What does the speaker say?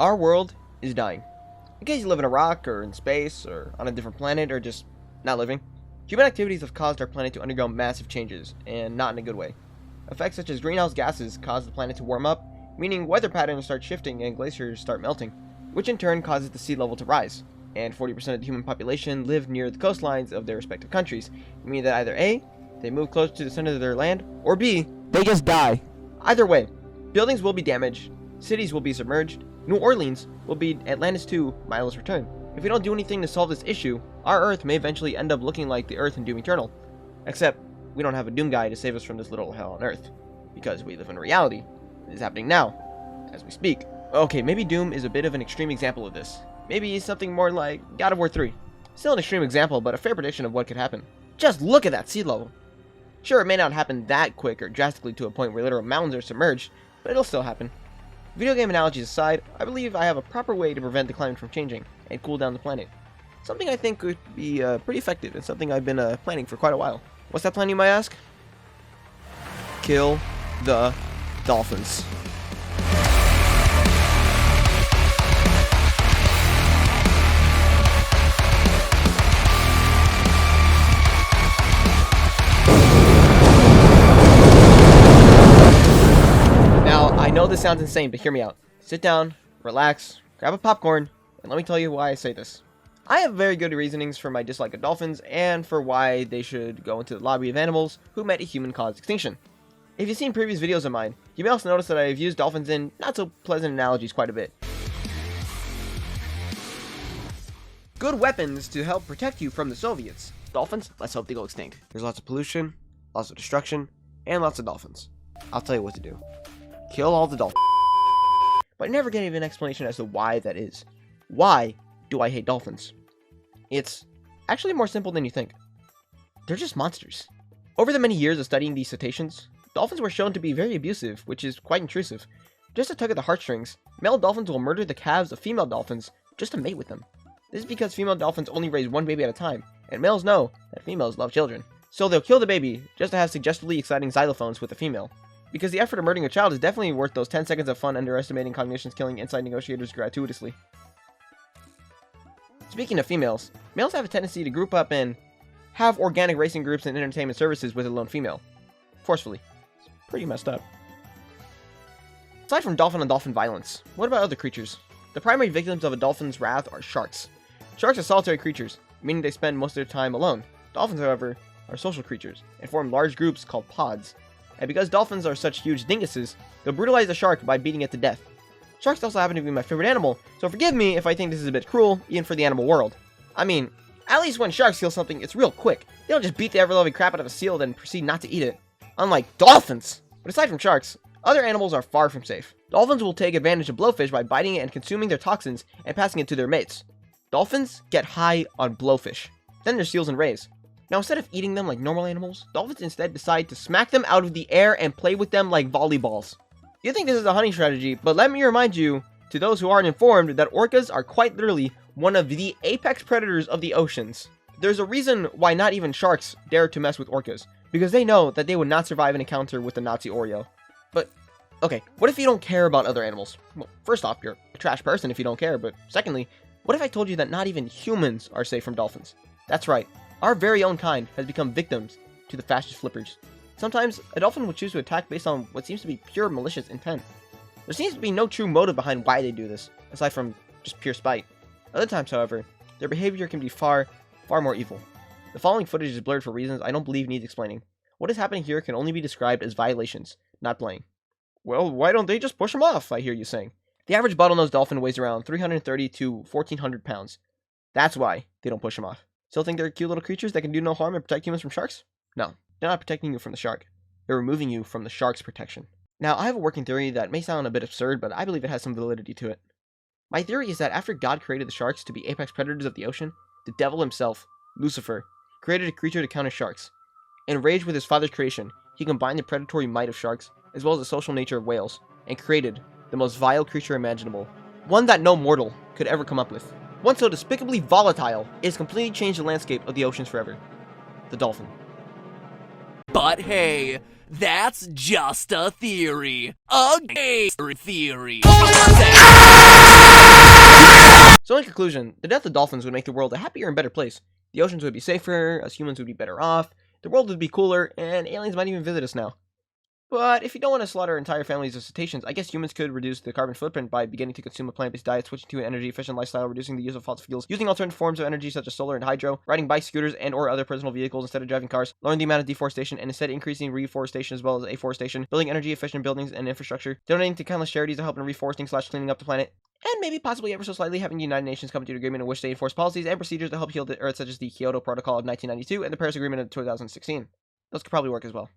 Our world is dying. In case you live in a rock, or in space, or on a different planet, or just not living, human activities have caused our planet to undergo massive changes, and not in a good way. Effects such as greenhouse gases cause the planet to warm up, meaning weather patterns start shifting and glaciers start melting, which in turn causes the sea level to rise, and 40% of the human population live near the coastlines of their respective countries, meaning that either A, they move close to the center of their land, or B, they just die. Either way, buildings will be damaged, cities will be submerged, New Orleans will be Atlantis 2 Milo's Return. If we don't do anything to solve this issue, our Earth may eventually end up looking like the Earth in Doom Eternal. Except, we don't have a Doom guy to save us from this little hell on Earth. Because we live in reality. It is happening now, as we speak. Okay, maybe Doom is a bit of an extreme example of this. Maybe something more like God of War 3. Still an extreme example, but a fair prediction of what could happen. Just look at that sea level. Sure, it may not happen that quick or drastically to a point where literal mountains are submerged, but it'll still happen. Video game analogies aside, I believe I have a proper way to prevent the climate from changing and cool down the planet. Something I think could be pretty effective and something I've been planning for quite a while. What's that plan, you might ask? Kill the dolphins. I know this sounds insane, but hear me out. Sit down, relax, grab a popcorn, and let me tell you why I say this. I have very good reasonings for my dislike of dolphins, and for why they should go into the lobby of animals who met a human-caused extinction. If you've seen previous videos of mine, you may also notice that I have used dolphins in not-so-pleasant analogies quite a bit. Good weapons to help protect you from the Soviets. Dolphins, let's hope they go extinct. There's lots of pollution, lots of destruction, and lots of dolphins. I'll tell you what to do. Kill all the dolphins. But I never get an explanation as to why that is. Why do I hate dolphins? It's actually more simple than you think. They're just monsters. Over the many years of studying these cetaceans, dolphins were shown to be very abusive, which is quite intrusive. Just to tug at the heartstrings, male dolphins will murder the calves of female dolphins just to mate with them. This is because female dolphins only raise one baby at a time, and males know that females love children. So they'll kill the baby just to have suggestively exciting xylophones with the female. Because the effort of murdering a child is definitely worth those 10 seconds of fun underestimating cognitions killing inside negotiators gratuitously. Speaking of females, males have a tendency to group up and have organic racing groups and entertainment services with a lone female. Forcefully. It's pretty messed up. Aside from dolphin on dolphin violence, what about other creatures? The primary victims of a dolphin's wrath are sharks. Sharks are solitary creatures, meaning they spend most of their time alone. Dolphins, however, are social creatures and form large groups called pods. And because dolphins are such huge dinguses, they'll brutalize a shark by beating it to death. Sharks also happen to be my favorite animal, so forgive me if I think this is a bit cruel, even for the animal world. I mean, at least when sharks kill something, it's real quick. They don't just beat the ever-loving crap out of a seal, then proceed not to eat it. Unlike dolphins! But aside from sharks, other animals are far from safe. Dolphins will take advantage of blowfish by biting it and consuming their toxins and passing it to their mates. Dolphins get high on blowfish. Then there's seals and rays. Now, instead of eating them like normal animals, dolphins instead decide to smack them out of the air and play with them like volleyballs. You think this is a hunting strategy, but let me remind you, to those who aren't informed, that orcas are quite literally one of the apex predators of the oceans. There's a reason why not even sharks dare to mess with orcas, because they know that they would not survive an encounter with the Nazi Oreo. But, okay, what if you don't care about other animals? Well, first off, you're a trash person if you don't care, but secondly, what if I told you that not even humans are safe from dolphins? That's right. Our very own kind has become victims to the fascist flippers. Sometimes, a dolphin will choose to attack based on what seems to be pure malicious intent. There seems to be no true motive behind why they do this, aside from just pure spite. Other times, however, their behavior can be far more evil. The following footage is blurred for reasons I don't believe needs explaining. What is happening here can only be described as violations, not playing. Well, why don't they just push them off, I hear you saying. The average bottlenose dolphin weighs around 330 to 1,400 pounds. That's why they don't push them off. Still think they're cute little creatures that can do no harm and protect humans from sharks? No, they're not protecting you from the shark. They're removing you from the shark's protection. Now, I have a working theory that may sound a bit absurd, but I believe it has some validity to it. My theory is that after God created the sharks to be apex predators of the ocean, the devil himself, Lucifer, created a creature to counter sharks. Enraged with his father's creation, he combined the predatory might of sharks, as well as the social nature of whales, and created the most vile creature imaginable. One that no mortal could ever come up with. One so despicably volatile, it has completely changed the landscape of the oceans forever. The dolphin. But hey, that's just a theory. A gay theory. So in conclusion, the death of dolphins would make the world a happier and better place. The oceans would be safer, us humans would be better off, the world would be cooler, and aliens might even visit us now. But if you don't want to slaughter entire families of cetaceans, I guess humans could reduce the carbon footprint by beginning to consume a plant-based diet, switching to an energy-efficient lifestyle, reducing the use of fossil fuels, using alternate forms of energy such as solar and hydro, riding bikes, scooters, and or other personal vehicles instead of driving cars, lowering the amount of deforestation, and instead increasing reforestation as well as afforestation, building energy-efficient buildings and infrastructure, donating to countless charities to help in reforesting/cleaning up the planet, and maybe possibly ever so slightly having the United Nations come to an agreement in which they enforce policies and procedures to help heal the Earth, such as the Kyoto Protocol of 1992 and the Paris Agreement of 2016. Those could probably work as well.